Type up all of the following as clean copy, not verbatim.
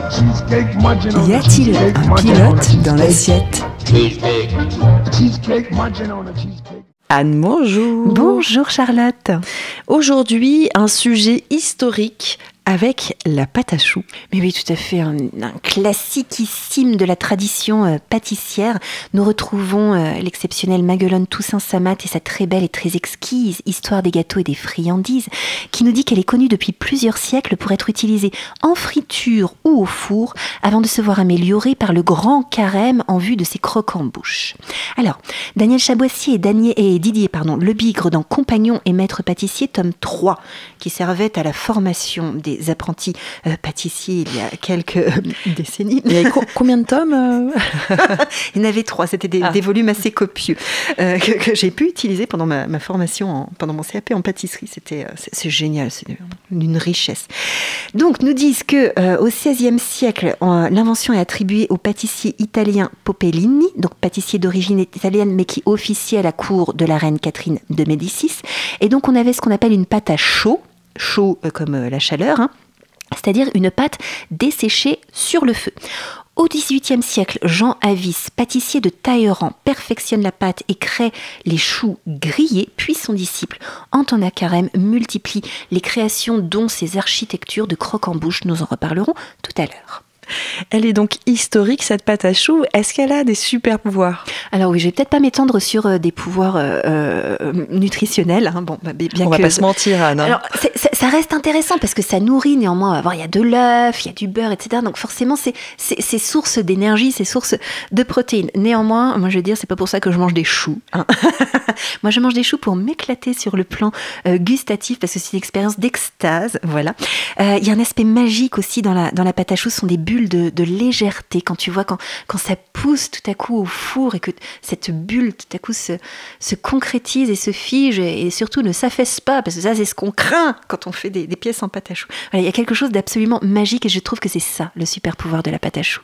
Y a-t-il un pilote dans l'assiette? Anne, bonjour. Bonjour Charlotte. Aujourd'hui, un sujet historique avec la pâte à choux. Mais oui, tout à fait, un classiquissime de la tradition pâtissière. Nous retrouvons l'exceptionnel Maguelone Toussaint Samat et sa très belle et très exquise Histoire des gâteaux et des friandises, qui nous dit qu'elle est connue depuis plusieurs siècles pour être utilisée en friture ou au four, avant de se voir améliorée par le grand carême en vue de ses crocs en bouche. Alors, Daniel Chaboissier et Didier Lebigre dans Compagnons et maîtres pâtissiers, tome 3, qui servait à la formation des apprentis pâtissiers il y a quelques décennies. Il y avait combien de tomes Il y en avait 3, c'était des volumes assez copieux que j'ai pu utiliser pendant ma formation, pendant mon CAP en pâtisserie. C'est génial, c'est d'une richesse. Donc, nous disent qu'au XVIe siècle, l'invention est attribuée au pâtissier italien Popellini, donc pâtissier d'origine italienne, mais qui officiait à la cour de la reine Catherine de Médicis. Et donc, on avait ce qu'on appelle une pâte à chaud comme la chaleur, c'est-à-dire une pâte desséchée sur le feu. Au XVIIIe siècle, Jean Avis, pâtissier de Taïran, perfectionne la pâte et crée les choux grillés, puis son disciple, Antonin Carême, multiplie les créations dont ses architectures de croque-en-bouche. Nous en reparlerons tout à l'heure. Elle est donc historique, cette pâte à choux. Est-ce qu'elle a des super pouvoirs? Alors oui, je vais peut-être pas m'étendre sur des pouvoirs nutritionnels. On va pas se mentir, Anne. Alors, ça reste intéressant parce que ça nourrit néanmoins. Il y a de l'œuf, il y a du beurre, etc. Donc forcément, c'est source d'énergie, c'est source de protéines. Néanmoins, moi je veux dire, c'est pas pour ça que je mange des choux. Moi, je mange des choux pour m'éclater sur le plan gustatif parce que c'est une expérience d'extase. Voilà. Il y a un aspect magique aussi dans la pâte à choux. Ce sont des bulles de légèreté, quand tu vois quand ça pousse tout à coup au four et que cette bulle tout à coup se concrétise et se fige et surtout ne s'affaisse pas, parce que ça c'est ce qu'on craint quand on fait des pièces en pâte à choux. Voilà, il y a quelque chose d'absolument magique et je trouve que c'est ça le super pouvoir de la pâte à choux.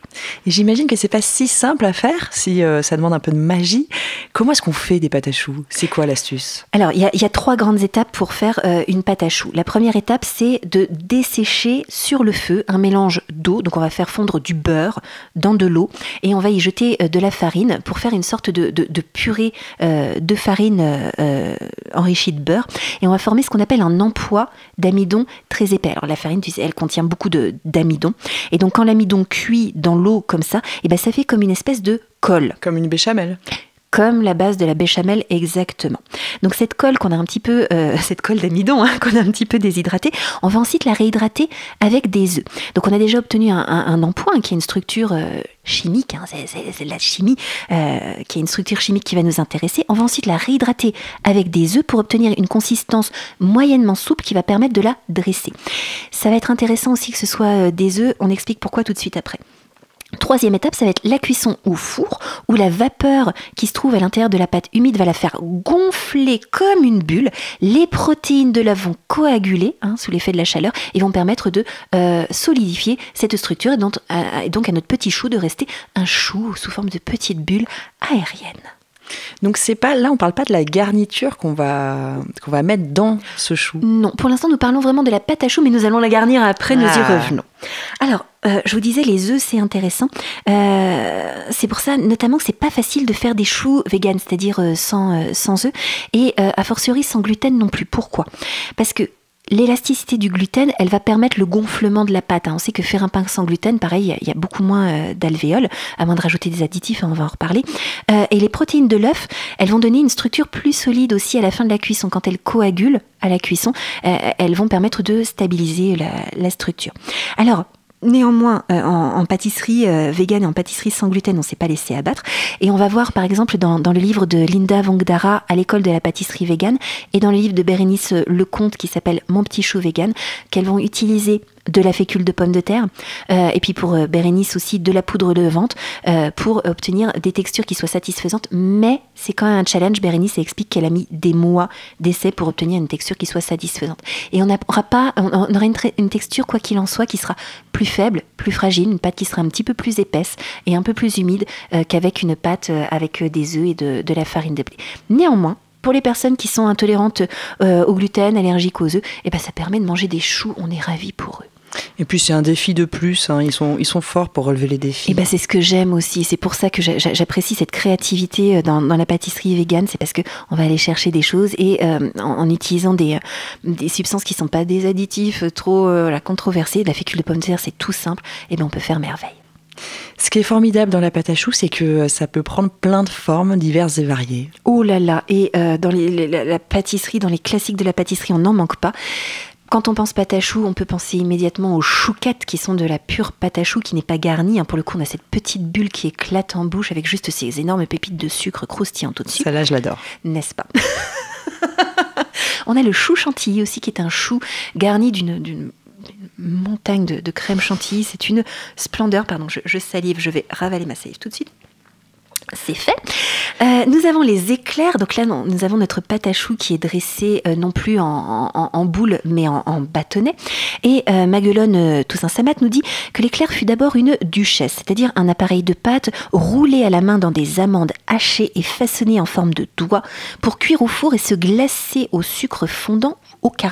Et j'imagine que c'est pas si simple à faire, si ça demande un peu de magie. Comment est-ce qu'on fait des pâtes à choux? C'est quoi l'astuce? Alors il y a 3 grandes étapes pour faire une pâte à choux. La première étape, c'est de dessécher sur le feu un mélange d'eau. Donc on va faire fondre du beurre dans de l'eau et on va y jeter de la farine pour faire une sorte de purée de farine enrichie de beurre, et on va former ce qu'on appelle un empois d'amidon très épais. Alors la farine, tu sais, elle contient beaucoup d'amidon, et donc quand l'amidon cuit dans l'eau comme ça, et ben ça fait comme une espèce de colle. Comme une béchamel. Comme la base de la béchamel, exactement. Donc cette colle qu'on a un petit peu, cette colle d'amidon qu'on a un petit peu déshydratée, on va ensuite la réhydrater avec des œufs. Donc on a déjà obtenu un empois qui est une structure chimique, c'est la chimie qui est une structure chimique qui va nous intéresser. On va ensuite la réhydrater avec des œufs pour obtenir une consistance moyennement souple qui va permettre de la dresser. Ça va être intéressant aussi que ce soit des œufs, on explique pourquoi tout de suite après. Troisième étape, ça va être la cuisson au four, où la vapeur qui se trouve à l'intérieur de la pâte humide va la faire gonfler comme une bulle. Les protéines de l'œuf vont coaguler sous l'effet de la chaleur et vont permettre de solidifier cette structure et donc à notre petit chou de rester un chou sous forme de petite bulle aérienne. Donc là on parle pas de la garniture qu'on va mettre dans ce chou. Non, pour l'instant nous parlons vraiment de la pâte à choux, mais nous allons la garnir après, nous y revenons. Alors, je vous disais, les œufs, c'est intéressant. C'est pour ça, notamment, que c'est pas facile de faire des choux véganes, c'est-à-dire sans œufs, et a fortiori sans gluten non plus. Pourquoi ? Parce que l'élasticité du gluten, elle va permettre le gonflement de la pâte. On sait que faire un pain sans gluten, pareil, il y a beaucoup moins d'alvéoles, à moins de rajouter des additifs, on va en reparler. Et les protéines de l'œuf, elles vont donner une structure plus solide aussi à la fin de la cuisson. Quand elles coagulent à la cuisson, elles vont permettre de stabiliser la structure. Alors, néanmoins, en pâtisserie végane et en pâtisserie sans gluten, on ne s'est pas laissé abattre. Et on va voir, par exemple, dans le livre de Linda Vongdara, à l'école de la pâtisserie végane, et dans le livre de Bérénice Lecomte, qui s'appelle Mon petit chou végane, qu'elles vont utiliser de la fécule de pomme de terre, et puis pour Bérénice aussi de la poudre de levante, pour obtenir des textures qui soient satisfaisantes. Mais c'est quand même un challenge. Bérénice explique qu'elle a mis des mois d'essai pour obtenir une texture qui soit satisfaisante. Et on aura une texture, quoi qu'il en soit, qui sera plus faible, plus fragile, une pâte qui sera un petit peu plus épaisse et un peu plus humide qu'avec une pâte avec des œufs et de la farine de blé. Néanmoins, pour les personnes qui sont intolérantes au gluten, allergiques aux œufs, ça permet de manger des choux, on est ravis pour eux. Et puis c'est un défi de plus, hein. Ils sont forts pour relever les défis. Et ben c'est ce que j'aime aussi. C'est pour ça que j'apprécie cette créativité dans la pâtisserie végane. C'est parce que on va aller chercher des choses et en utilisant des substances qui sont pas des additifs trop controversés. De la fécule de pomme de terre, c'est tout simple. Et ben on peut faire merveille. Ce qui est formidable dans la pâte à choux, c'est que ça peut prendre plein de formes diverses et variées. Oh là là. Et dans la pâtisserie, dans les classiques de la pâtisserie, on n'en manque pas. Quand on pense pâte à choux, on peut penser immédiatement aux chouquettes qui sont de la pure pâte à choux qui n'est pas garnie. Pour le coup, on a cette petite bulle qui éclate en bouche avec juste ces énormes pépites de sucre croustillantes au-dessus. Celle-là, je l'adore. N'est-ce pas? On a le chou chantilly aussi qui est un chou garni d'une montagne de crème chantilly. C'est une splendeur. Pardon, je salive, je vais ravaler ma salive tout de suite. C'est fait. Nous avons les éclairs. Donc là, nous avons notre pâte à choux qui est dressée non plus en boule, mais en bâtonnet. Et Maguelone Toussaint Samat nous dit que l'éclair fut d'abord une duchesse, c'est-à-dire un appareil de pâte roulé à la main dans des amandes hachées et façonnées en forme de doigt pour cuire au four et se glacer au sucre fondant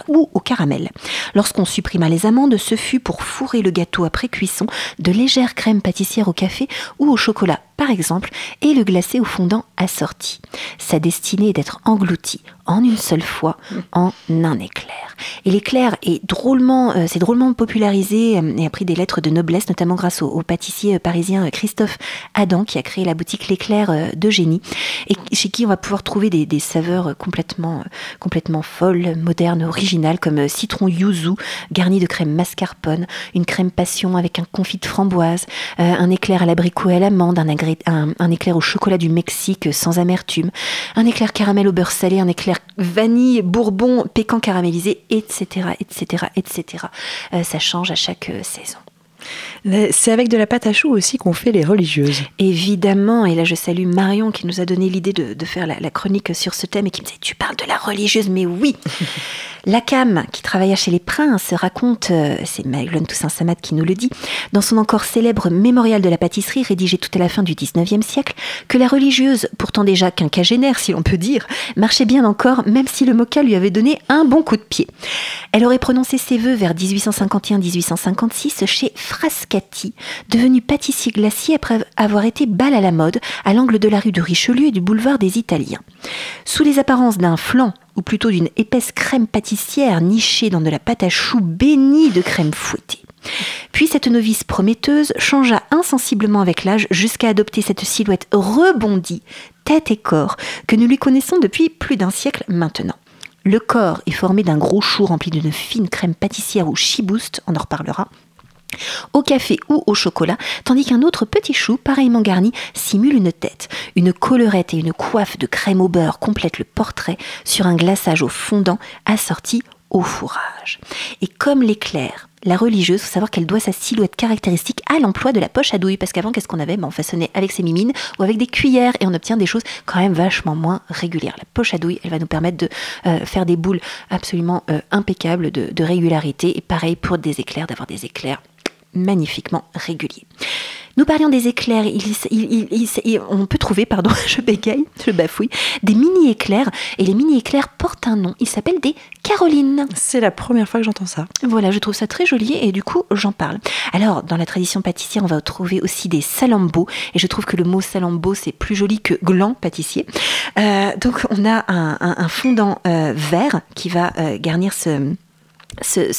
ou au caramel. Lorsqu'on supprima les amandes, ce fut pour fourrer le gâteau après cuisson de légères crèmes pâtissières au café ou au chocolat, par exemple, et le glacer au fondant assorti. Sa destinée est d'être englouti en une seule fois en un éclair. Et l'éclair est drôlement popularisé et a pris des lettres de noblesse, notamment grâce au pâtissier parisien Christophe Adam qui a créé la boutique L'Éclair d'Eugénie et chez qui on va pouvoir trouver des saveurs complètement folles, modernes, originales comme citron yuzu garni de crème mascarpone, une crème passion avec un confit de framboise, un éclair à l'abricot et à l'amande, un éclair au chocolat du Mexique sans amertume, un éclair caramel au beurre salé, un éclair vanille, bourbon, pécan caramélisé, etc., etc., etc. Ça change à chaque saison. C'est avec de la pâte à choux aussi qu'on fait les religieuses. Évidemment, et là je salue Marion qui nous a donné l'idée de faire la chronique sur ce thème et qui me disait « Tu parles de la religieuse ?» Mais oui. Lacam, qui travailla chez les princes, raconte, c'est Maguelone Toussaint Samat qui nous le dit, dans son encore célèbre Mémorial de la pâtisserie, rédigé tout à la fin du XIXe siècle, que la religieuse, pourtant déjà quinquagénaire si l'on peut dire, marchait bien encore, même si le moka lui avait donné un bon coup de pied. Elle aurait prononcé ses vœux vers 1851-1856 chez Frascati, devenu pâtissier glacier après avoir été bal à la mode à l'angle de la rue de Richelieu et du boulevard des Italiens. Sous les apparences d'un flan, ou plutôt d'une épaisse crème pâtissière nichée dans de la pâte à choux bénie de crème fouettée. Puis cette novice prometteuse changea insensiblement avec l'âge jusqu'à adopter cette silhouette rebondie, tête et corps, que nous lui connaissons depuis plus d'un siècle maintenant. Le corps est formé d'un gros chou rempli d'une fine crème pâtissière ou chibouste, on en reparlera, au café ou au chocolat, tandis qu'un autre petit chou, pareillement garni, simule une tête. Une collerette et une coiffe de crème au beurre complètent le portrait sur un glaçage au fondant assorti au fourrage. Et comme l'éclair, la religieuse, il faut savoir qu'elle doit sa silhouette caractéristique à l'emploi de la poche à douille, parce qu'avant, qu'est-ce qu'on avait ? On façonnait avec ses mimines ou avec des cuillères et on obtient des choses quand même vachement moins régulières. La poche à douille, elle va nous permettre de faire des boules absolument impeccables de régularité et pareil pour des éclairs, d'avoir des éclairs magnifiquement réguliers. Nous parlions des éclairs, on peut trouver, pardon, je bégaye, je bafouille, des mini-éclairs, et les mini-éclairs portent un nom, ils s'appellent des carolines. C'est la première fois que j'entends ça. Voilà, je trouve ça très joli, et du coup, j'en parle. Alors, dans la tradition pâtissière, on va trouver aussi des salambos, et je trouve que le mot salambo, c'est plus joli que gland pâtissier. Donc, on a un fondant vert qui va garnir c'est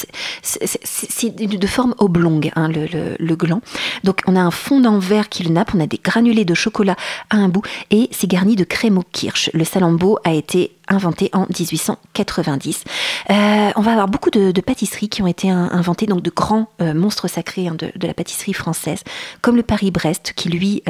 de forme oblongue, hein, le gland. Donc on a un fondant vert qui le nappe, on a des granulés de chocolat à un bout et c'est garni de crème au kirsch. Le salambo a été inventé en 1890. On va avoir beaucoup de pâtisseries qui ont été inventées, donc de grands monstres sacrés hein, de la pâtisserie française, comme le Paris-Brest, qui lui,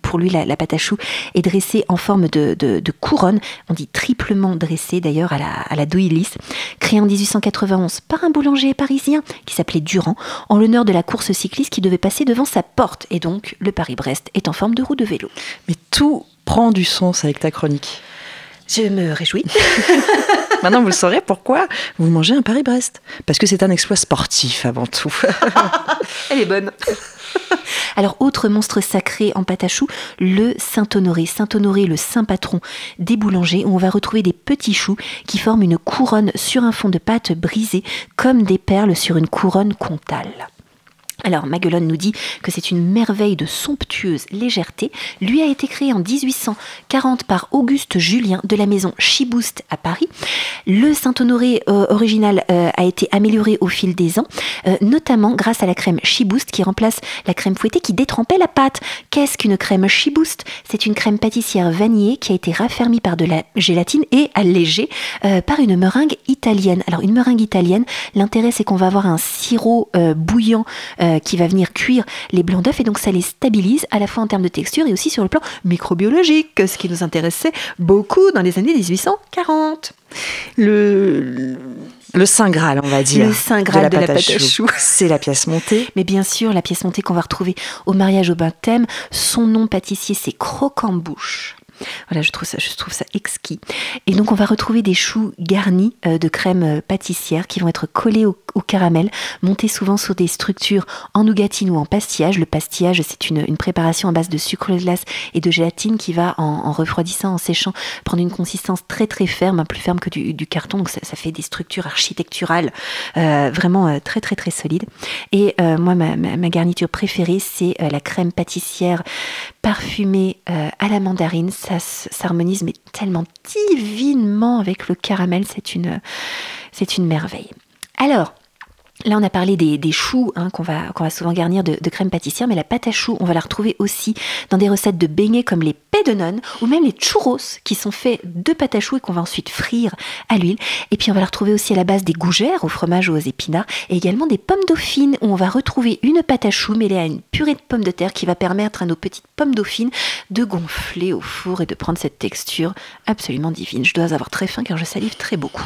pour lui, la pâte à choux est dressée en forme de couronne. On dit triplement dressée d'ailleurs à la douille lisse, créée en 1891 par un boulanger parisien qui s'appelait Durand, en l'honneur de la course cycliste qui devait passer devant sa porte. Et donc, le Paris-Brest est en forme de roue de vélo. Mais tout prend du sens avec ta chronique. Je me réjouis. Maintenant, vous le saurez pourquoi vous mangez un Paris-Brest. Parce que c'est un exploit sportif avant tout. Elle est bonne. Alors, autre monstre sacré en pâte à choux, le Saint-Honoré. Saint-Honoré, le saint patron des boulangers, où on va retrouver des petits choux qui forment une couronne sur un fond de pâte brisé, comme des perles sur une couronne comtale. Alors, Maguelone nous dit que c'est une merveille de somptueuse légèreté. Lui a été créé en 1840 par Auguste Julien de la maison Chiboust à Paris. Le Saint-Honoré original a été amélioré au fil des ans, notamment grâce à la crème Chiboust qui remplace la crème fouettée qui détrempait la pâte. Qu'est-ce qu'une crème Chiboust ? C'est une crème pâtissière vanillée qui a été raffermie par de la gélatine et allégée par une meringue italienne. Alors, une meringue italienne, l'intérêt c'est qu'on va avoir un sirop bouillant qui va venir cuire les blancs d'œufs et donc ça les stabilise à la fois en termes de texture et aussi sur le plan microbiologique, ce qui nous intéressait beaucoup dans les années 1840. Le Saint Graal, on va dire. Le Saint Graal de la pâte à choux. C'est la pièce montée. Mais bien sûr, la pièce montée qu'on va retrouver au mariage au baptême, son nom pâtissier c'est Croquembouche. Voilà, je trouve ça exquis. Et donc, on va retrouver des choux garnis de crème pâtissière qui vont être collés au caramel, montés souvent sur des structures en nougatine ou en pastillage. Le pastillage, c'est une préparation à base de sucre glace et de gélatine qui va, en refroidissant, en séchant, prendre une consistance très très ferme, plus ferme que du carton. Donc, ça fait des structures architecturales vraiment très très très solides. Et moi, ma garniture préférée, c'est la crème pâtissière parfumée à la mandarine. Ça s'harmonise mais tellement divinement avec le caramel, c'est une merveille. Alors, là on a parlé des choux qu'on va souvent garnir de crème pâtissière, mais la pâte à choux, on va la retrouver aussi dans des recettes de beignets comme les pets de nonne ou même les churros qui sont faits de pâte à choux et qu'on va ensuite frire à l'huile. Et puis on va la retrouver aussi à la base des gougères au fromage ou aux épinards et également des pommes dauphines où on va retrouver une pâte à choux mêlée à une purée de pommes de terre qui va permettre à nos petites pommes dauphines de gonfler au four et de prendre cette texture absolument divine. Je dois avoir très faim car je salive très beaucoup.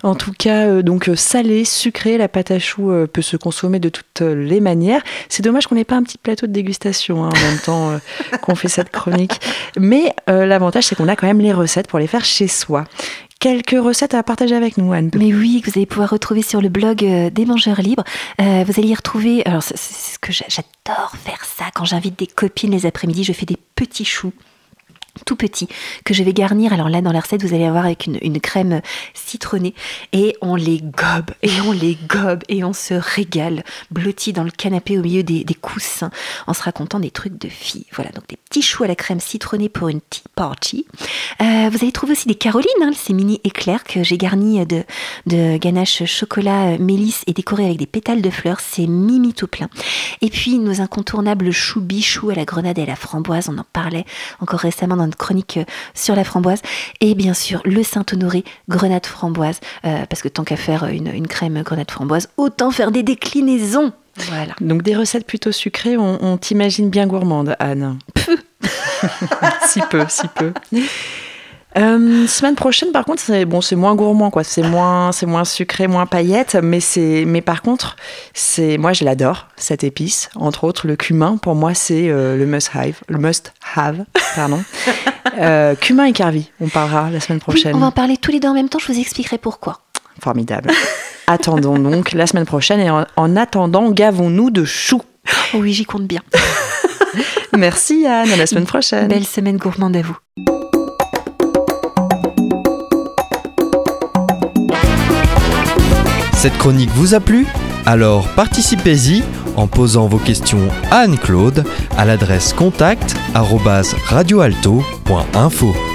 En tout cas, donc salé, sucré, la pâte à choux peut se consommer de toutes les manières. C'est dommage qu'on n'ait pas un petit plateau de dégustation en même temps qu'on fait cette chronique. Mais l'avantage, c'est qu'on a quand même les recettes pour les faire chez soi. Quelques recettes à partager avec nous, Anne. Mais oui, que vous allez pouvoir retrouver sur le blog des Mangeurs Libres. Vous allez y retrouver, alors c'est ce que j'adore faire ça, quand j'invite des copines les après-midi, je fais des petits choux tout petit que je vais garnir. Alors là dans la recette vous allez avoir avec une crème citronnée et on les gobe et on se régale blotti dans le canapé au milieu des coussins en se racontant des trucs de filles. Voilà, donc des petits choux à la crème citronnée pour une tea party. Vous allez trouver aussi des carolines, ces mini éclairs que j'ai garnis de ganache chocolat mélisse et décorés avec des pétales de fleurs. C'est mimi tout plein. Et puis nos incontournables choux bichoux à la grenade et à la framboise, on en parlait encore récemment dans notre chronique sur la framboise, et bien sûr le Saint-Honoré grenade framboise, parce que tant qu'à faire une crème grenade framboise, autant faire des déclinaisons. Voilà. Donc des recettes plutôt sucrées, on t'imagine bien gourmande, Anne. Si peu. Semaine prochaine, par contre, c'est moins gourmand, quoi. C'est moins sucré, moins paillette, mais par contre, moi je l'adore cette épice. Entre autres, le cumin, pour moi, c'est le must-have. Cumin et carvi, on parlera la semaine prochaine. Oui, on va en parler tous les deux en même temps. Je vous expliquerai pourquoi. Formidable. Attendons donc la semaine prochaine et en attendant, gavons-nous de choux. Oh oui, j'y compte bien. Merci Anne, à la semaine prochaine. Belle semaine gourmande à vous. Cette chronique vous a plu ? Alors participez-y en posant vos questions à Anne-Claude à l'adresse contact@radioalto.info.